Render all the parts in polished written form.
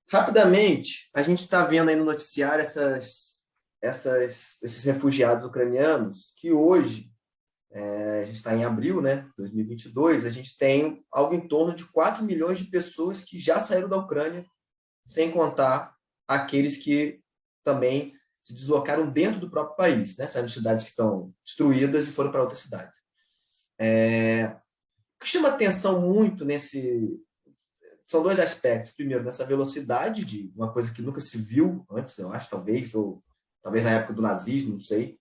Rapidamente, a gente está vendo aí no noticiário esses refugiados ucranianos que hoje, a gente está em abril, né, 2022, a gente tem algo em torno de 4 milhões de pessoas que já saíram da Ucrânia, sem contar aqueles que também se deslocaram dentro do próprio país, né, saíram de cidades que estão destruídas e foram para outras cidades. O que chama atenção muito são dois aspectos. Primeiro, nessa velocidade de uma coisa que nunca se viu antes, eu acho, talvez, ou talvez na época do nazismo, não sei.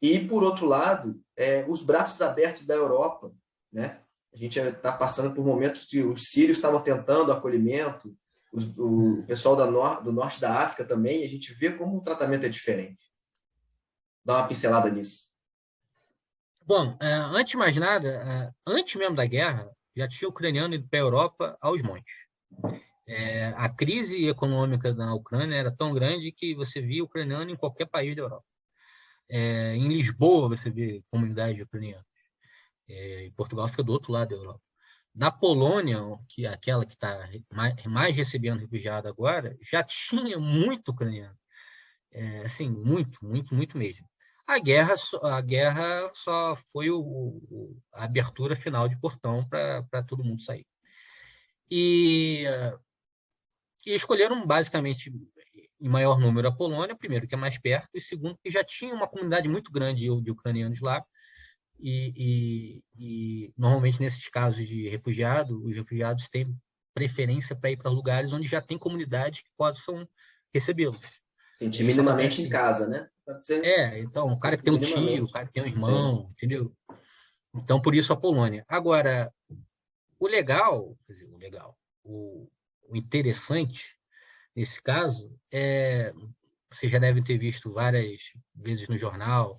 E, por outro lado, os braços abertos da Europa, né? A gente está passando por momentos que os sírios estavam tentando acolhimento, o pessoal do norte da África também, e a gente vê como o tratamento é diferente. Dá uma pincelada nisso. Bom, antes de mais nada, antes mesmo da guerra, já tinha ucraniano indo para a Europa aos montes. A crise econômica na Ucrânia era tão grande que você via ucraniano em qualquer país da Europa. Em Lisboa, você vê comunidade ucraniana. Em Portugal fica do outro lado da Europa. Na Polônia, que é aquela que está mais recebendo refugiado agora, já tinha muito ucraniano. Assim, muito, muito, muito mesmo. A guerra só foi a abertura final de portão para todo mundo sair. E escolheram basicamente em maior número a Polônia, primeiro que é mais perto, e segundo que já tinha uma comunidade muito grande de ucranianos lá, e normalmente nesses casos de refugiado, os refugiados têm preferência para ir para lugares onde já tem comunidades que possam recebê-los. Sentir minimamente em casa, né? Então, o cara que tem um tio, o cara que tem um irmão, sim, entendeu? Então, por isso a Polônia. Agora, o legal, quer dizer, o interessante nesse caso você já deve ter visto várias vezes no jornal.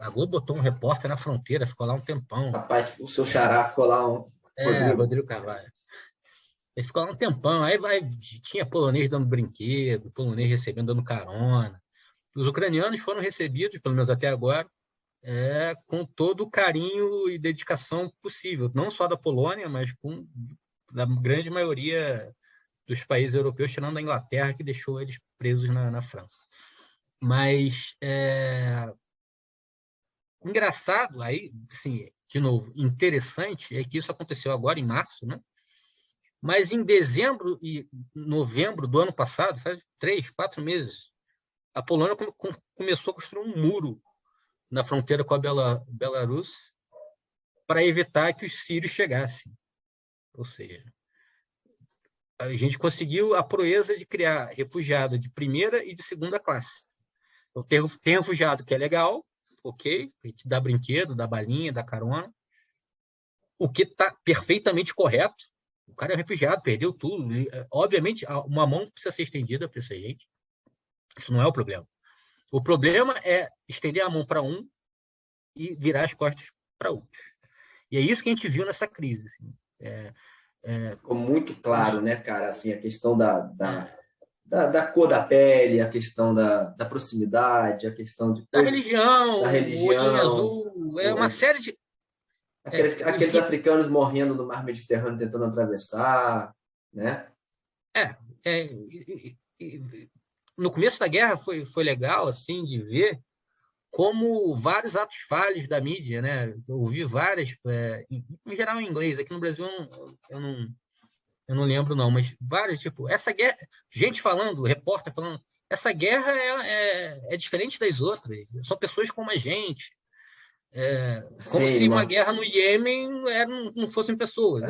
A Globo botou um repórter na fronteira, ficou lá um tempão. Rapaz, o seu xará ficou lá, Rodrigo Carvalho. Ele ficou lá um tempão, tinha polonês dando brinquedo, polonês recebendo, dando carona. Os ucranianos foram recebidos, pelo menos até agora, com todo o carinho e dedicação possível, não só da Polônia, mas da grande maioria dos países europeus, tirando a Inglaterra, que deixou eles presos na França. Mas engraçado, aí, assim, de novo, interessante, é que isso aconteceu agora em março, né? Mas em dezembro e novembro do ano passado, faz 3, 4 meses, a Polônia começou a construir um muro na fronteira com a Belarus para evitar que os sírios chegassem. Ou seja, a gente conseguiu a proeza de criar refugiado de primeira e de segunda classe. Então, tem refugiado que é legal, ok, a gente dá brinquedo, dá balinha, dá carona, o que está perfeitamente correto. O cara é refugiado, perdeu tudo. Obviamente, uma mão precisa ser estendida para essa gente. Isso não é o problema. O problema é estender a mão para um e virar as costas para outro. E é isso que a gente viu nessa crise. Assim. Ficou muito claro, né, cara? Assim, a questão da cor da pele, a questão da proximidade, a questão de Da coisas religião, da o olhinho religião, azul, uma série de. aqueles africanos morrendo no mar Mediterrâneo tentando atravessar, né? É, é, no começo da guerra foi legal assim de ver como vários atos falhos da mídia, né? Eu ouvi várias, em geral em inglês, aqui no Brasil eu não lembro não, mas várias, tipo, essa guerra, gente falando, repórter falando, essa guerra é diferente das outras, são pessoas como a gente, como Sim, se uma guerra no Iêmen não fossem pessoas,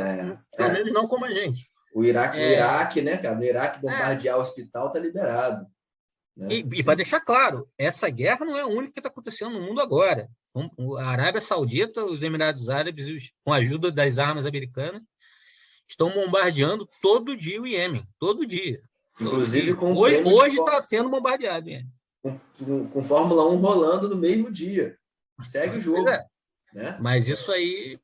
pelo menos não como a gente. o Iraque, né, cara? No Iraque, É, bombardear o hospital tá liberado. Né? e para deixar claro, essa guerra não é a única que está acontecendo no mundo agora. A Arábia Saudita, os Emirados Árabes, com a ajuda das armas americanas, estão bombardeando todo dia o Iêmen. Todo dia. Inclusive com o prêmio Hoje está sendo bombardeado o Iêmen. Com Fórmula 1 rolando no mesmo dia. Segue o jogo. Né? Mas isso aí,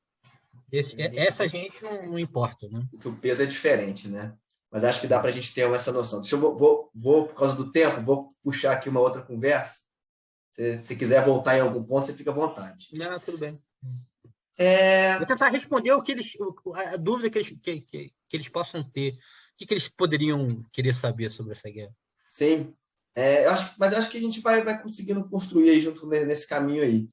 essa gente não importa. Né? Que o peso é diferente, né? Mas acho que dá para a gente ter essa noção. Vou, por causa do tempo, vou puxar aqui uma outra conversa. Se quiser voltar em algum ponto, você fica à vontade. Não, tudo bem. Vou tentar responder a dúvida que eles possam ter. O que eles poderiam querer saber sobre essa guerra? Sim. Mas eu acho que a gente vai conseguindo construir aí junto nesse caminho aí.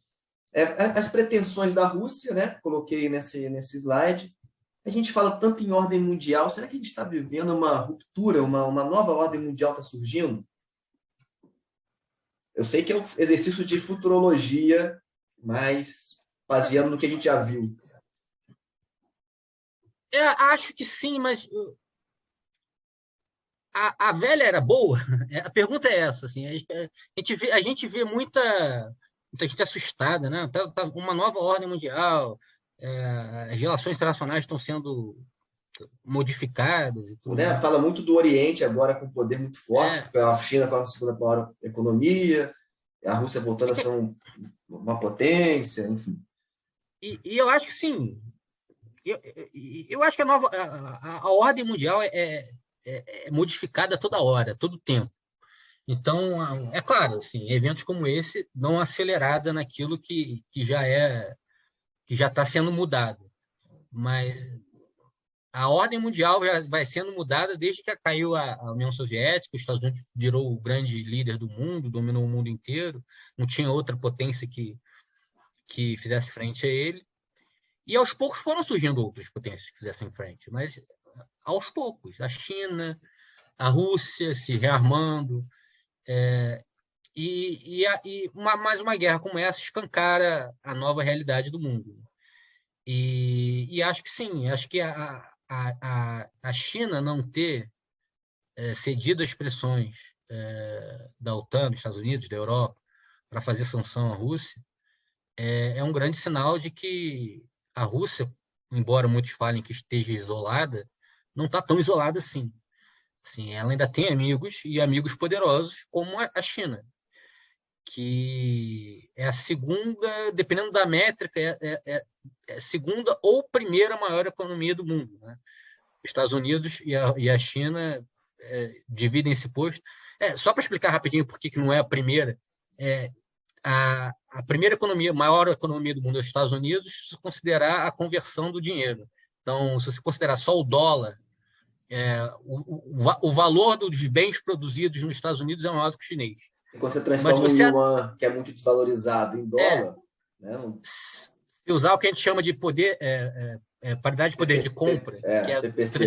As pretensões da Rússia, né? Coloquei nesse slide. A gente fala tanto em ordem mundial. Será que a gente está vivendo uma ruptura, uma nova ordem mundial está surgindo? Eu sei que é um exercício de futurologia, mas baseando no que a gente já viu. Acho que sim, mas a velha era boa? A pergunta é essa. Assim, a gente vê muita gente assustada, né? Tá uma nova ordem mundial, as relações internacionais estão sendo modificadas e tudo, né? Fala muito do Oriente agora com poder muito forte, a China com a segunda maior economia, a Rússia voltando a ser uma potência, enfim. E eu acho que sim. Eu acho que a ordem mundial é modificada toda hora, todo tempo. Então, é claro, assim, eventos como esse dão uma acelerada naquilo que já está sendo mudado. Mas a ordem mundial já vai sendo mudada desde que caiu a União Soviética, os Estados Unidos virou o grande líder do mundo, dominou o mundo inteiro, não tinha outra potência que fizesse frente a ele. E aos poucos foram surgindo outras potências que fizessem frente, mas aos poucos. A China, a Rússia se rearmando, mais uma guerra como essa escancara a nova realidade do mundo. E acho que sim, acho que a China não ter cedido às pressões da OTAN, dos Estados Unidos, da Europa, para fazer sanção à Rússia, é um grande sinal de que a Rússia, embora muitos falem que esteja isolada, não está tão isolada assim. Assim, ela ainda tem amigos e amigos poderosos, como a China, que é a segunda, dependendo da métrica, é a segunda ou primeira maior economia do mundo, né? Os Estados Unidos e a China dividem esse posto. Só para explicar rapidinho por que não é a primeira, a primeira economia, maior economia do mundo é os Estados Unidos, se considerar a conversão do dinheiro. Então, se você considerar só o dólar, o valor dos bens produzidos nos Estados Unidos é maior do que o chinês. E quando você transforma o yuan, que é muito desvalorizado, em dólar, né? Se usar o que a gente chama de poder, paridade de poder de compra, que é TPC.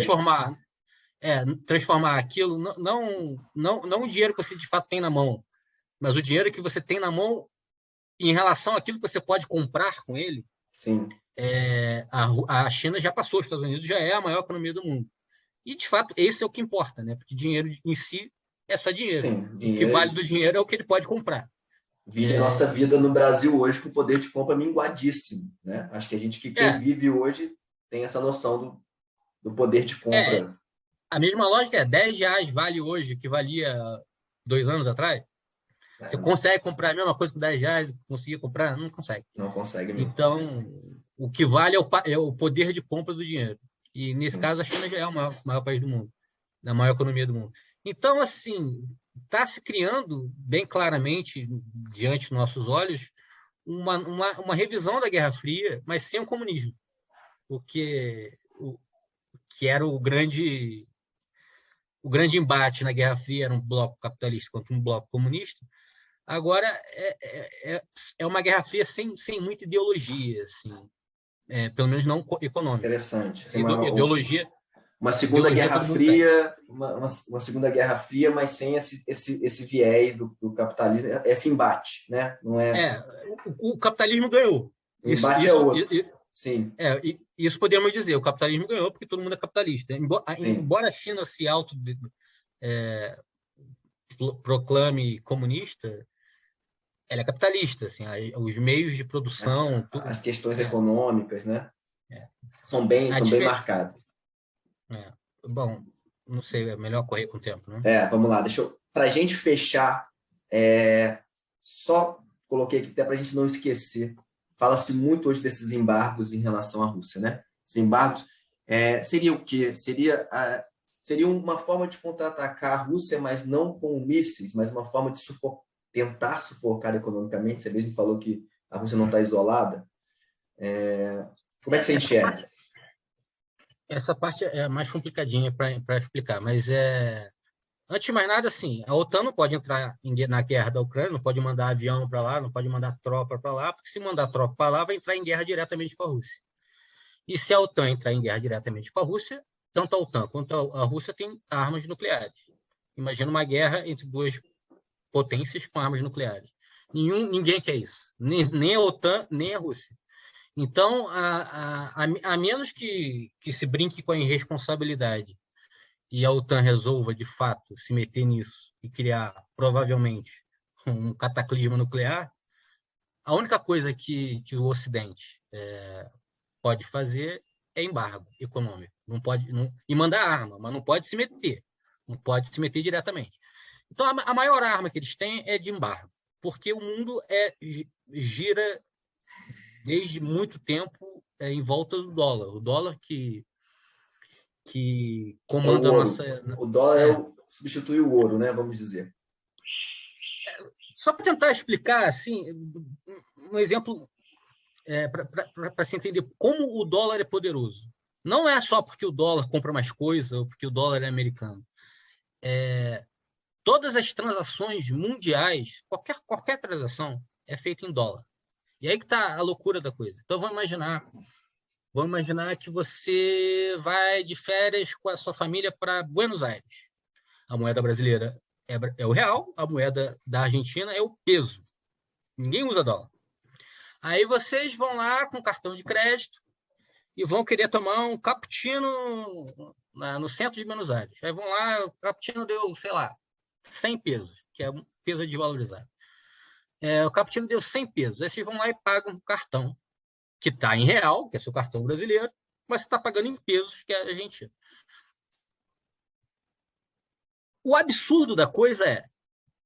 transformar aquilo, não o dinheiro que você de fato tem na mão, mas o dinheiro que você tem na mão em relação àquilo que você pode comprar com ele. Sim. A China já passou, os Estados Unidos já é a maior economia do mundo. E, de fato, esse é o que importa, né? Porque dinheiro em si é só dinheiro. Sim, dinheiro. O que vale do dinheiro é o que ele pode comprar. Vide nossa vida no Brasil hoje com o poder de compra minguadíssimo, né? Acho que quem vive hoje tem essa noção do poder de compra. A mesma lógica R$10 vale hoje o que valia 2 anos atrás. Você consegue comprar a mesma coisa com R$10? Conseguir comprar? Não consegue. Não consegue mesmo. Então, o que vale é o poder de compra do dinheiro. E, nesse caso, a China já é o maior país do mundo, a maior economia do mundo. Então, assim, está se criando bem claramente, diante dos nossos olhos, uma revisão da Guerra Fria, mas sem o comunismo. Porque que era o grande embate na Guerra Fria era um bloco capitalista contra um bloco comunista. Agora é uma Guerra Fria sem muita ideologia, assim, pelo menos não econômica. Interessante. Ideologia. Uma segunda Guerra Fria, uma segunda Guerra Fria, mas sem esse viés do capitalismo, esse embate, né? Não é. O capitalismo ganhou. O embate é outro. Sim. Isso podemos dizer. O capitalismo ganhou porque todo mundo é capitalista. Embora a China se proclame comunista, ela é capitalista. Assim, os meios de produção, as questões econômicas, né? São bem marcadas. Bom, não sei, é melhor correr com o tempo, né? Vamos lá, para a gente fechar, só coloquei aqui até para a gente não esquecer, fala-se muito hoje desses embargos em relação à Rússia, né? Os embargos seria o quê? Seria uma forma de contra-atacar a Rússia, mas não com mísseis, mas uma forma de tentar sufocar economicamente. Você mesmo falou que a Rússia não está isolada. Como é que você enxerga? Essa parte é mais complicadinha para explicar, mas antes de mais nada, assim, a OTAN não pode entrar na guerra da Ucrânia, não pode mandar avião para lá, não pode mandar tropa para lá, porque se mandar tropa para lá, vai entrar em guerra diretamente com a Rússia. E se a OTAN entrar em guerra diretamente com a Rússia, tanto a OTAN quanto a Rússia têm armas nucleares. Imagina uma guerra entre duas potências com armas nucleares. Ninguém quer isso, nem a OTAN, nem a Rússia. Então, a menos que se brinque com a irresponsabilidade e a OTAN resolva, de fato, se meter nisso e criar, provavelmente, um cataclisma nuclear, a única coisa que o Ocidente pode fazer é embargo econômico. E mandar arma, mas não pode se meter. Não pode se meter diretamente. Então, a maior arma que eles têm é de embargo, porque o mundo gira desde muito tempo em volta do dólar. O dólar que comanda a nossa... O dólar substitui o ouro, né? Vamos dizer. Só para tentar explicar, assim, um exemplo para se entender como o dólar é poderoso. Não é só porque o dólar compra mais coisa ou porque o dólar é americano. Todas as transações mundiais, qualquer transação, é feita em dólar. E aí que está a loucura da coisa. Então, vamos imaginar que você vai de férias com a sua família para Buenos Aires. A moeda brasileira é o real, a moeda da Argentina é o peso. Ninguém usa dólar. Aí vocês vão lá com cartão de crédito e vão querer tomar um cappuccino no centro de Buenos Aires. Aí vão lá, o cappuccino deu, sei lá, 100 pesos, que é um peso desvalorizado. O cappuccino deu 100 pesos. Aí vocês vão lá e pagam o cartão, que está em real, que é seu cartão brasileiro, mas você está pagando em pesos, que é argentino. O absurdo da coisa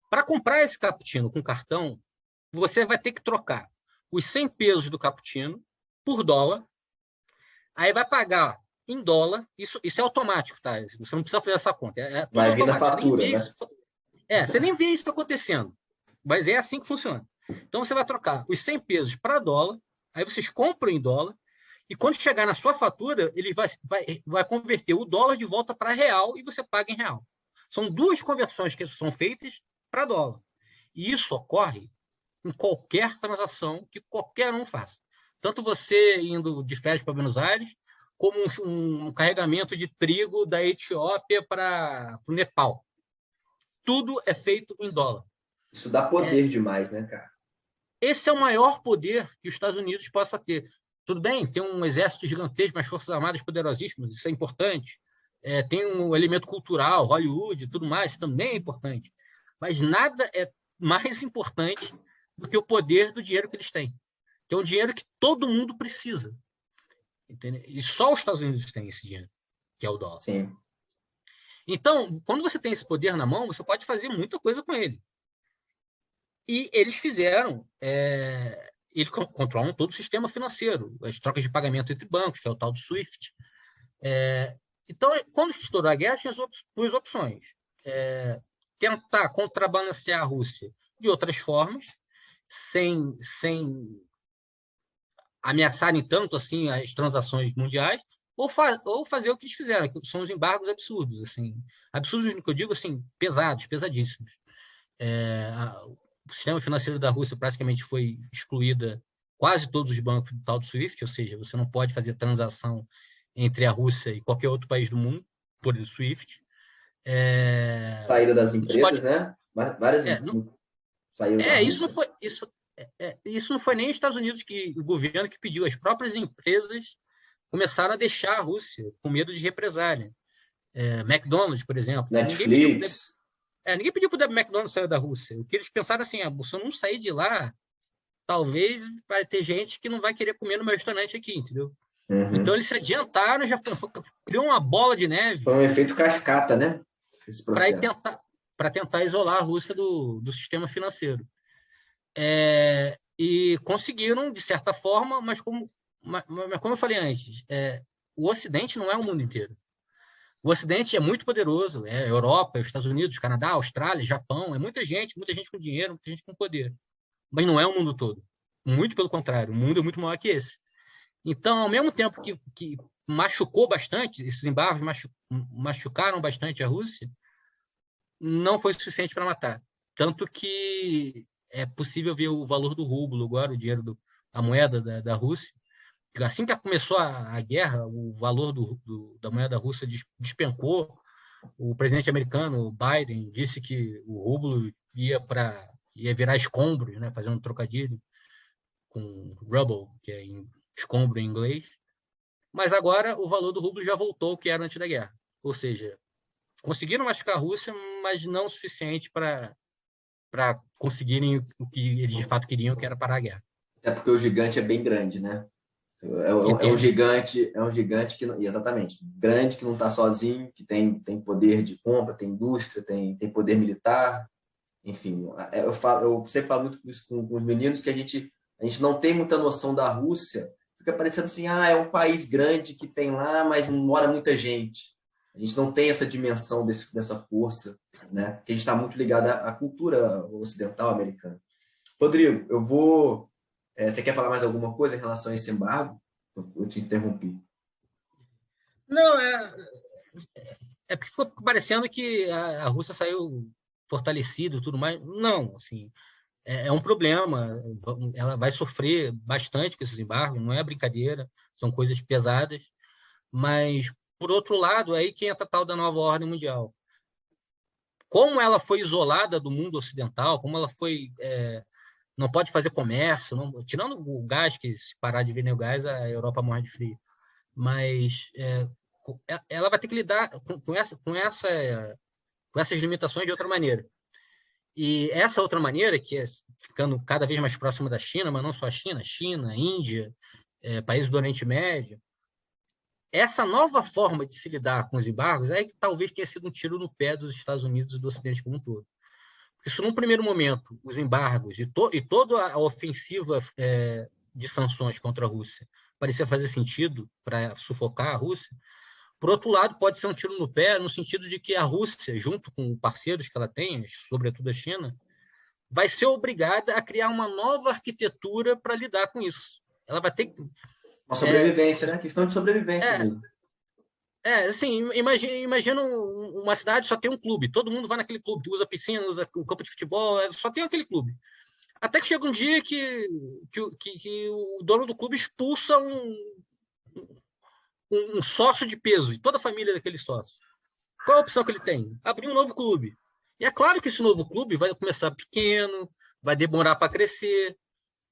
para comprar esse cappuccino com cartão, você vai ter que trocar os 100 pesos do cappuccino por dólar, aí vai pagar em dólar, isso é automático, tá? Você não precisa fazer essa conta. Vai vir na fatura, né? Você nem vê isso acontecendo, mas é assim que funciona. Então, você vai trocar os 100 pesos para dólar, aí vocês compram em dólar, e quando chegar na sua fatura, ele vai converter o dólar de volta para real e você paga em real. São duas conversões que são feitas para dólar. E isso ocorre em qualquer transação que qualquer um faça. Tanto você indo de férias para Buenos Aires, como um carregamento de trigo da Etiópia para o Nepal. Tudo é feito em dólar. Isso dá poder demais, né, cara? Esse é o maior poder que os Estados Unidos possa ter. Tudo bem, tem um exército gigantesco, mas forças armadas poderosíssimas, isso é importante. Tem um elemento cultural, Hollywood, tudo mais, isso também é importante. Mas nada é mais importante do que o poder do dinheiro que eles têm, que é um dinheiro que todo mundo precisa. Entendeu? E só os Estados Unidos têm esse dinheiro, que é o dólar. Sim. Então, quando você tem esse poder na mão, você pode fazer muita coisa com ele. E eles fizeram... Eles controlam todo o sistema financeiro, as trocas de pagamento entre bancos, que é o tal do SWIFT. Então, quando estourou a guerra, tinha duas opções. Tentar contrabalancear a Rússia de outras formas, sem ameaçarem tanto assim as transações mundiais, ou fazer o que eles fizeram, que são os embargos absurdos. Assim, absurdos no que eu digo, assim, pesadíssimos. O sistema financeiro da Rússia praticamente foi excluída quase todos os bancos do tal do SWIFT, ou seja, você não pode fazer transação entre a Rússia e qualquer outro país do mundo por esse SWIFT. Saída das empresas, né? Várias saíram da Rússia. Isso não foi nem os Estados Unidos, o governo que pediu. As próprias empresas começaram a deixar a Rússia com medo de represália. McDonald's, por exemplo. Netflix. Ninguém pediu para o McDonald's sair da Rússia. O que eles pensaram assim, se eu não sair de lá, talvez vai ter gente que não vai querer comer no meu restaurante aqui, entendeu? Uhum. Então eles se adiantaram, já criou uma bola de neve. Foi um efeito cascata, né? Esse processo. Para tentar isolar a Rússia do sistema financeiro. E conseguiram, de certa forma, mas como eu falei antes, o Ocidente não é o mundo inteiro. O Ocidente é muito poderoso, a Europa, os Estados Unidos, Canadá, Austrália, Japão, é muita gente com dinheiro, muita gente com poder. Mas não é o mundo todo. Muito pelo contrário, o mundo é muito maior que esse. Então, ao mesmo tempo que machucou bastante, esses embargos machucaram bastante a Rússia, não foi suficiente para matar. Tanto que é possível ver o valor do rublo agora, o dinheiro, a moeda da Rússia. Assim que começou a guerra, o valor da moeda russa despencou. O presidente americano, Biden, disse que o rublo ia virar escombros, né? Fazendo um trocadilho com rubble, que é escombro em inglês. Mas agora o valor do rublo já voltou ao que era antes da guerra. Ou seja, conseguiram machucar a Rússia, mas não o suficiente para conseguirem o que eles de fato queriam, que era parar a guerra. Até porque o gigante é bem grande, né? É um gigante que exatamente, grande, que não está sozinho, que tem poder de compra, tem indústria, tem poder militar, enfim. Eu sempre falo muito isso com os meninos, que a gente não tem muita noção da Rússia, fica parecendo assim, é um país grande que tem lá, mas não mora muita gente. A gente não tem essa dimensão dessa força, né? Porque a gente está muito ligado à cultura ocidental americana. Rodrigo, você quer falar mais alguma coisa em relação a esse embargo? Eu te interrompi. Não, é porque ficou parecendo que a Rússia saiu fortalecida e tudo mais. Não, assim, é um problema. Ela vai sofrer bastante com esses embargos, não é brincadeira, são coisas pesadas. Mas, por outro lado, aí que entra a tal da nova ordem mundial. Como ela foi isolada do mundo ocidental, como ela foi... não pode fazer comércio, tirando o gás, que se parar de vender o gás, a Europa morre de frio. Mas ela vai ter que lidar com essas limitações de outra maneira. E essa outra maneira, que é ficando cada vez mais próxima da China, mas não só a China, Índia, países do Oriente Médio, essa nova forma de se lidar com os embargos é que talvez tenha sido um tiro no pé dos Estados Unidos e do Ocidente como um todo. Porque se, num primeiro momento, os embargos e toda a ofensiva de sanções contra a Rússia parecia fazer sentido para sufocar a Rússia, por outro lado, pode ser um tiro no pé no sentido de que a Rússia, junto com parceiros que ela tem, sobretudo a China, vai ser obrigada a criar uma nova arquitetura para lidar com isso. Ela vai ter uma sobrevivência, né? Questão de sobrevivência mesmo. Assim, imagina uma cidade só tem um clube, todo mundo vai naquele clube, usa piscina, usa o campo de futebol, só tem aquele clube. Até que chega um dia que o dono do clube expulsa um sócio de peso, e toda a família daquele sócio. Qual a opção que ele tem? Abrir um novo clube. E é claro que esse novo clube vai começar pequeno, vai demorar para crescer,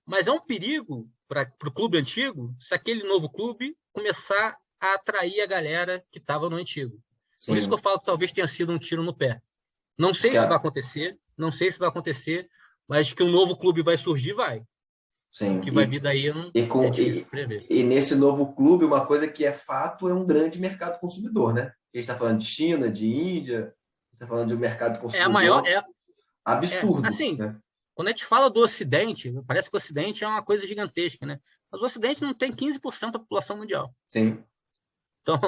mas é um perigo para o clube antigo se aquele novo clube começar a atrair a galera que estava no antigo. Sim. Por isso que eu falo que talvez tenha sido um tiro no pé. Não sei se vai acontecer, mas que um novo clube vai surgir, vai. Sim. O que vai vir daí é difícil prever. E nesse novo clube, uma coisa que é fato é um grande mercado consumidor, né? A gente está falando de China, de Índia, a gente está falando de um mercado consumidor absurdo. Assim, né? Quando a gente fala do Ocidente, parece que o Ocidente é uma coisa gigantesca, né? Mas o Ocidente não tem 15% da população mundial. Sim. Então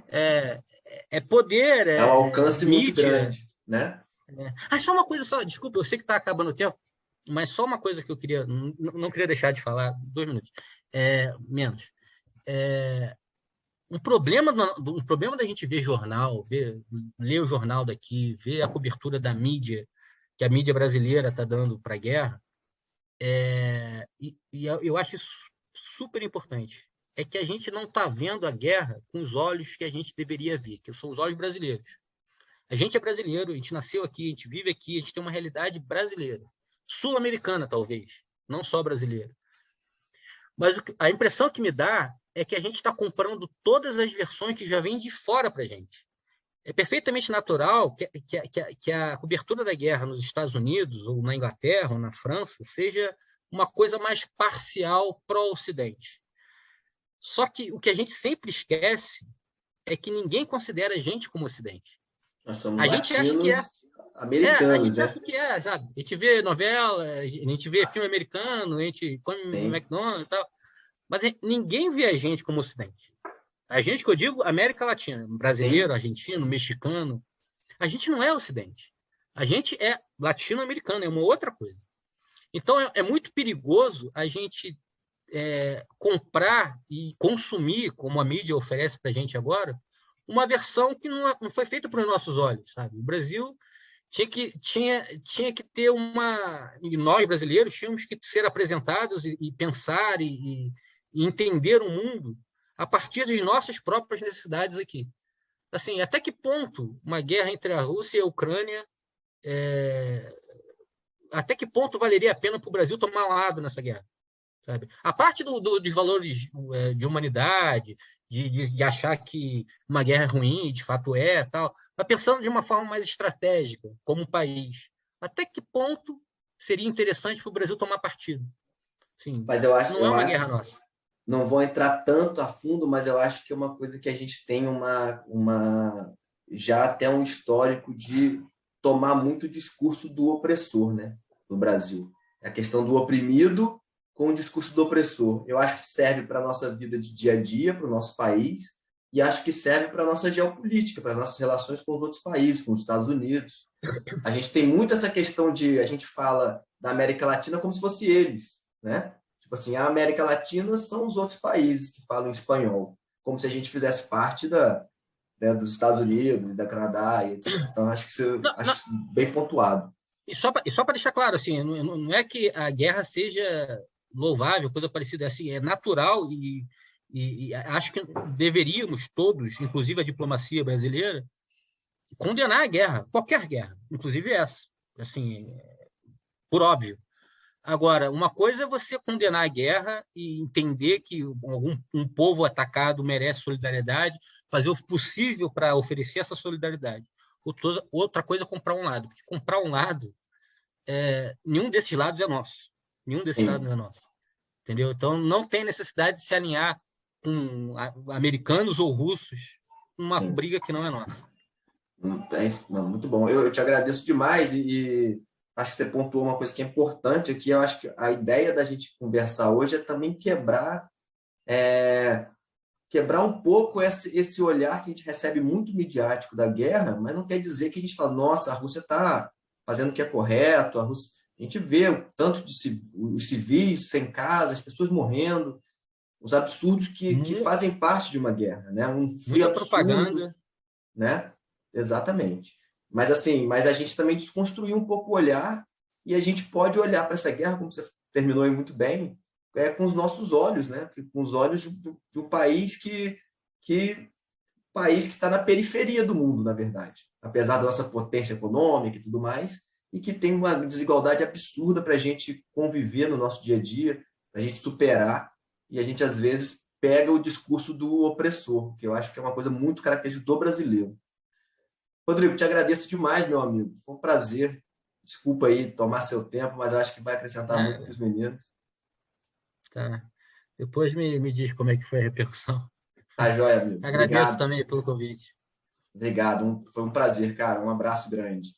é poder, é um alcance muito grande, né? Só uma coisa só, desculpa, eu sei que está acabando o tempo, mas só uma coisa que eu queria, não queria deixar de falar, 2 minutos, menos. Um problema da gente ver jornal, ler o jornal daqui, ver a cobertura da mídia, que a mídia brasileira está dando para a guerra, e eu acho isso super importante, é que a gente não está vendo a guerra com os olhos que a gente deveria ver, que são os olhos brasileiros. A gente é brasileiro, a gente nasceu aqui, a gente vive aqui, a gente tem uma realidade brasileira, sul-americana talvez, não só brasileira. Mas a impressão que me dá é que a gente está comprando todas as versões que já vêm de fora para a gente. É perfeitamente natural que a cobertura da guerra nos Estados Unidos, ou na Inglaterra, ou na França, seja uma coisa mais parcial pró-Ocidente. Só que o que a gente sempre esquece é que ninguém considera a gente como Ocidente. Nós somos latinos americanos, a gente acha que sabe? A gente vê novela, a gente vê filme americano, a gente come McDonald's e tal, mas ninguém vê a gente como Ocidente. A gente, que eu digo, América Latina, brasileiro, argentino, mexicano, a gente não é Ocidente. A gente é latino-americano, é uma outra coisa. Então, é muito perigoso a gente comprar e consumir, como a mídia oferece para a gente agora, uma versão que não foi feita para os nossos olhos, sabe? O Brasil tinha que ter e nós brasileiros tínhamos que ser apresentados e pensar e entender o mundo a partir das nossas próprias necessidades aqui. Assim, até que ponto uma guerra entre a Rússia e a Ucrânia, até que ponto valeria a pena para o Brasil tomar lado nessa guerra? Sabe? A parte dos valores de humanidade, de achar que uma guerra é ruim, de fato tal, mas pensando de uma forma mais estratégica, como um país, até que ponto seria interessante para o Brasil tomar partido? Sim, Mas eu acho, não é uma guerra nossa. não vou entrar tanto a fundo, mas eu acho que é uma coisa que a gente tem já até um histórico de tomar muito discurso do opressor, né, no Brasil. É a questão do oprimido com o discurso do opressor. Eu acho que serve para a nossa vida de dia a dia, para o nosso país, e acho que serve para a nossa geopolítica, para as nossas relações com os outros países, com os Estados Unidos. A gente tem muito essa questão a gente fala da América Latina como se fosse eles, né? Tipo assim, a América Latina são os outros países que falam espanhol, como se a gente fizesse parte dos Estados Unidos, da Canadá, e etc. Então, acho isso bem pontuado. E só para deixar claro, assim, não é que a guerra seja louvável, coisa parecida, assim, é natural e acho que deveríamos todos, inclusive a diplomacia brasileira, condenar a guerra, qualquer guerra, inclusive essa, assim, por óbvio. Agora, uma coisa é você condenar a guerra e entender que um povo atacado merece solidariedade, fazer o possível para oferecer essa solidariedade. Outra coisa é comprar um lado, porque comprar um lado, nenhum desses lados é nosso. Nenhum desses Sim. lados é nosso. Entendeu? Então, não tem necessidade de se alinhar com americanos ou russos numa Sim. briga que não é nossa. Muito bom. Eu te agradeço demais e acho que você pontuou uma coisa que é importante aqui. Eu acho que a ideia da gente conversar hoje é também quebrar um pouco esse olhar que a gente recebe muito midiático da guerra, mas não quer dizer que a gente fala, nossa, a Rússia está fazendo o que é correto, a gente vê o tanto de os civis sem casa, as pessoas morrendo, os absurdos que fazem parte de uma guerra, né? Um frio muita absurdo, propaganda, né? Exatamente. Mas assim, a gente também desconstruiu um pouco o olhar e a gente pode olhar para essa guerra, como você terminou aí muito bem, com os nossos olhos, né? Com os olhos de um país que está na periferia do mundo, na verdade, apesar da nossa potência econômica e tudo mais, e que tem uma desigualdade absurda para a gente conviver no nosso dia a dia, para a gente superar, e a gente às vezes pega o discurso do opressor, que eu acho que é uma coisa muito característica do brasileiro. Rodrigo, te agradeço demais, meu amigo. Foi um prazer. Desculpa aí tomar seu tempo, mas eu acho que vai acrescentar muito para os meninos. Tá. Depois me diz como é que foi a repercussão. Tá joia, amigo. Agradeço Obrigado. também pelo convite. Obrigado. Foi um prazer, cara. Um abraço grande.